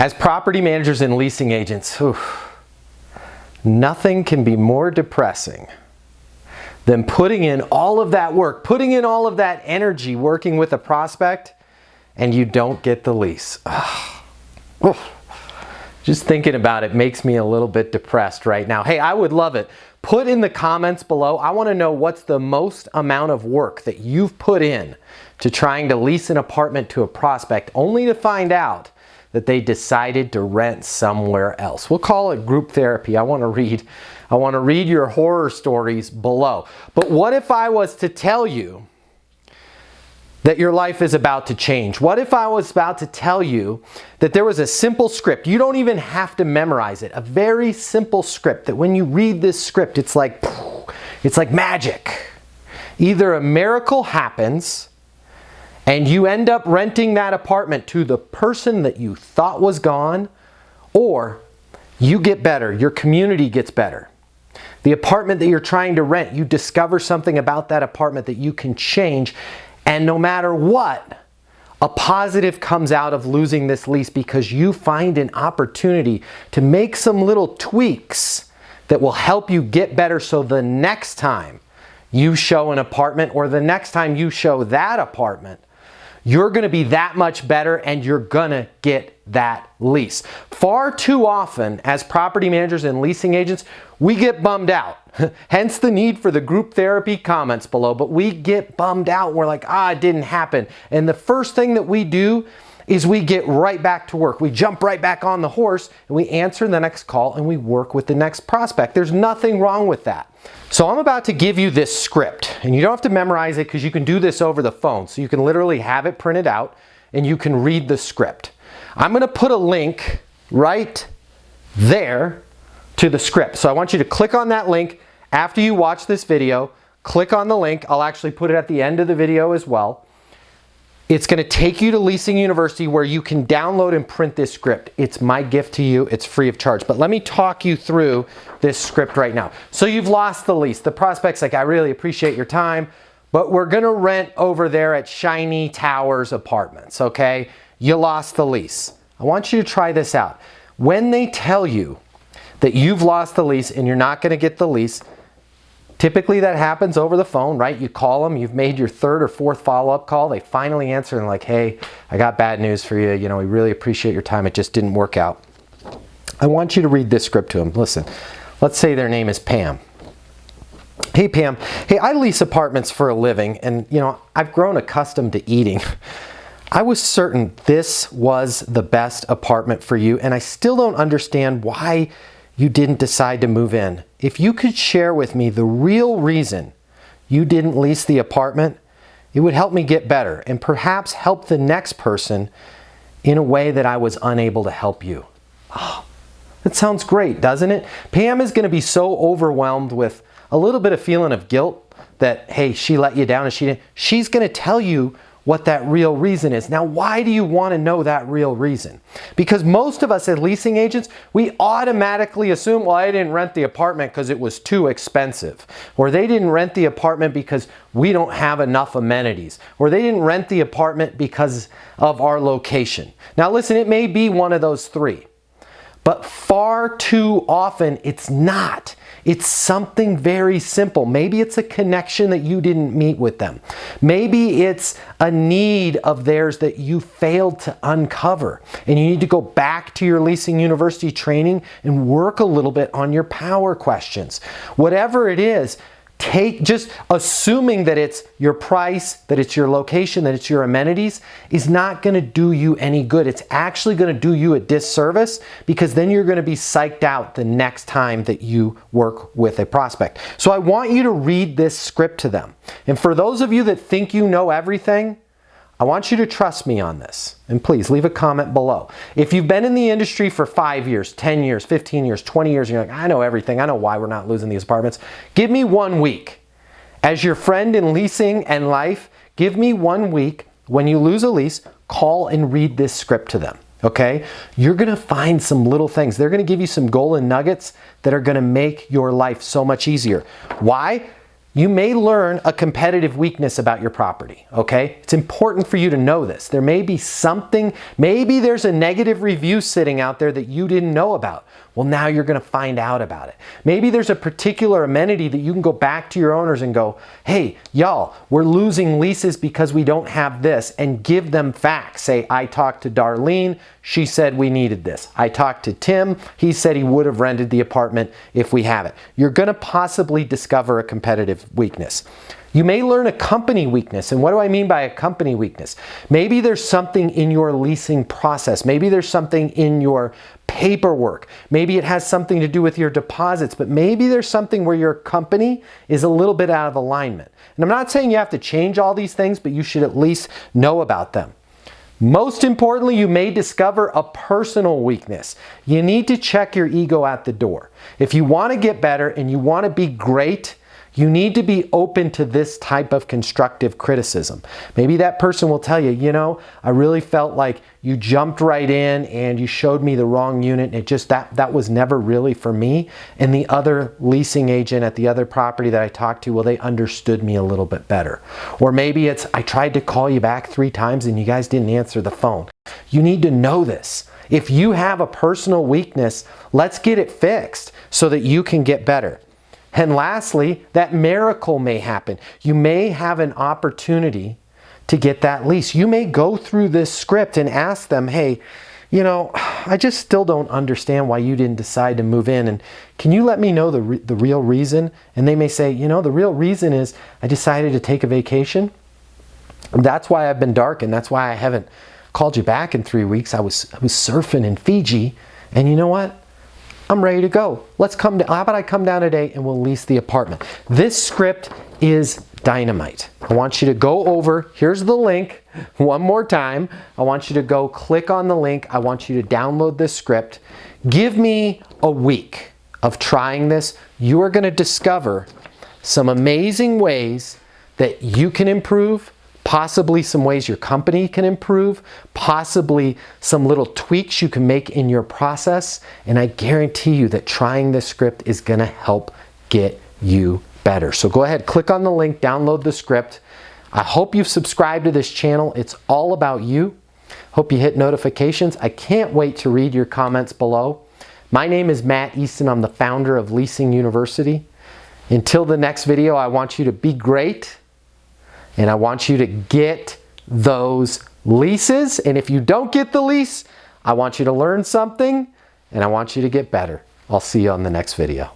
As property managers and leasing agents, nothing can be more depressing than putting in all of that work, putting in all of that energy working with a prospect, and you don't get the lease. Just thinking about it makes me a little bit depressed right now. Hey, I would love it. Put in the comments below. I want to know what's the most amount of work that you've put in to trying to lease an apartment to a prospect, only to find out that they decided to rent somewhere else. We'll call it group therapy. I want to read your horror stories below. But what if I was to tell you that your life is about to change? What if I was about to tell you that there was a simple script? You don't even have to memorize it. A very simple script that when you read this script, it's like magic. Either a miracle happens and you end up renting that apartment to the person that you thought was gone, or you get better, your community gets better. The apartment that you're trying to rent, you discover something about that apartment that you can change, and no matter what, a positive comes out of losing this lease because you find an opportunity to make some little tweaks that will help you get better, so the next time you show an apartment, or the next time you show that apartment, you're going to be that much better and you're going to get that lease. Far too often as property managers and leasing agents, we get bummed out. Hence the need for the group therapy comments below. But we get bummed out. We're like, it didn't happen. And the first thing that we do is we get right back to work. We jump right back on the horse and we answer the next call and we work with the next prospect. There's nothing wrong with that. So I'm about to give you this script, and you don't have to memorize it because you can do this over the phone. So you can literally have it printed out and you can read the script. I'm going to put a link right there to the script. So I want you to click on that link after you watch this video. Click on the link. I'll actually put it at the end of the video as well. It's going to take you to Leasing University where you can download and print this script. It's my gift to you. It's free of charge. But let me talk you through this script right now. So you've lost the lease. The prospect's like, I really appreciate your time, but we're going to rent over there at Shiny Towers Apartments, okay? You lost the lease. I want you to try this out. When they tell you that you've lost the lease and you're not going to get the lease, typically that happens over the phone, right? You call them, you've made your third or fourth follow-up call. They finally answer and like, hey, I got bad news for you. You know, we really appreciate your time. It just didn't work out. I want you to read this script to them. Listen, let's say their name is Pam. Hey, Pam. Hey, I lease apartments for a living and, you know, I've grown accustomed to eating. I was certain this was the best apartment for you, and I still don't understand why you didn't decide to move in. If you could share with me the real reason you didn't lease the apartment, it would help me get better and perhaps help the next person in a way that I was unable to help you. Oh, that sounds great, doesn't it? Pam is going to be so overwhelmed with a little bit of feeling of guilt that, hey, she let you down and she didn't. She's going to tell you what that real reason is. Now, why do you want to know that real reason? Because most of us as leasing agents, we automatically assume, well, I didn't rent the apartment because it was too expensive. Or they didn't rent the apartment because we don't have enough amenities. Or they didn't rent the apartment because of our location. Now listen, it may be one of those three. But far too often, it's not. It's something very simple. Maybe it's a connection that you didn't meet with them. Maybe it's a need of theirs that you failed to uncover. And you need to go back to your Leasing University training and work a little bit on your power questions. Whatever it is, just assuming that it's your price, that it's your location, that it's your amenities is not going to do you any good. It's actually going to do you a disservice because then you're going to be psyched out the next time that you work with a prospect. So I want you to read this script to them. And for those of you that think you know everything, I want you to trust me on this. And please leave a comment below. If you've been in the industry for 5 years, 10 years, 15 years, 20 years, and you're like, I know everything. I know why we're not losing these apartments. Give me 1 week. As your friend in leasing and life, give me 1 week. When you lose a lease, call and read this script to them. Okay? You're going to find some little things. They're going to give you some golden nuggets that are going to make your life so much easier. Why? you may learn a competitive weakness about your property, okay? It's important for you to know this. There may be something, maybe there's a negative review sitting out there that you didn't know about. Well, now you're gonna find out about it. Maybe there's a particular amenity that you can go back to your owners and go, hey, y'all, we're losing leases because we don't have this, and give them facts. Say, I talked to Darlene, she said we needed this. I talked to Tim, he said he would have rented the apartment if we have it. You're gonna possibly discover a competitive weakness. You may learn a company weakness. And what do I mean by a company weakness? Maybe there's something in your leasing process. Maybe there's something in your paperwork. Maybe it has something to do with your deposits, but maybe there's something where your company is a little bit out of alignment. And I'm not saying you have to change all these things, but you should at least know about them. Most importantly, you may discover a personal weakness. You need to check your ego at the door. If you want to get better and you want to be great, you need to be open to this type of constructive criticism. Maybe that person will tell you, you know, I really felt like you jumped right in and you showed me the wrong unit. And it just, that was never really for me. And the other leasing agent at the other property that I talked to, well, they understood me a little bit better. Or maybe it's, I tried to call you back 3 times and you guys didn't answer the phone. You need to know this. If you have a personal weakness, let's get it fixed so that you can get better. And lastly, that miracle may happen. You may have an opportunity to get that lease. You may go through this script and ask them, hey, you know, I just still don't understand why you didn't decide to move in. And can you let me know the real reason? And they may say, you know, the real reason is I decided to take a vacation. That's why I've been dark, and that's why I haven't called you back in 3 weeks. I was surfing in Fiji, and you know what? I'm ready to go. Let's come down. How about I come down today and we'll lease the apartment? This script is dynamite. I want you to go over, here's the link one more time. I want you to go click on the link. I want you to download this script. Give me a week of trying this. You are going to discover some amazing ways that you can improve, possibly some ways your company can improve, possibly some little tweaks you can make in your process. And I guarantee you that trying this script is going to help get you better. So go ahead, click on the link, download the script. I hope you've subscribed to this channel. It's all about you. Hope you hit notifications. I can't wait to read your comments below. My name is Matt Easton. I'm the founder of Leasing University. Until the next video, I want you to be great. And I want you to get those leases. And if you don't get the lease, I want you to learn something and I want you to get better. I'll see you on the next video.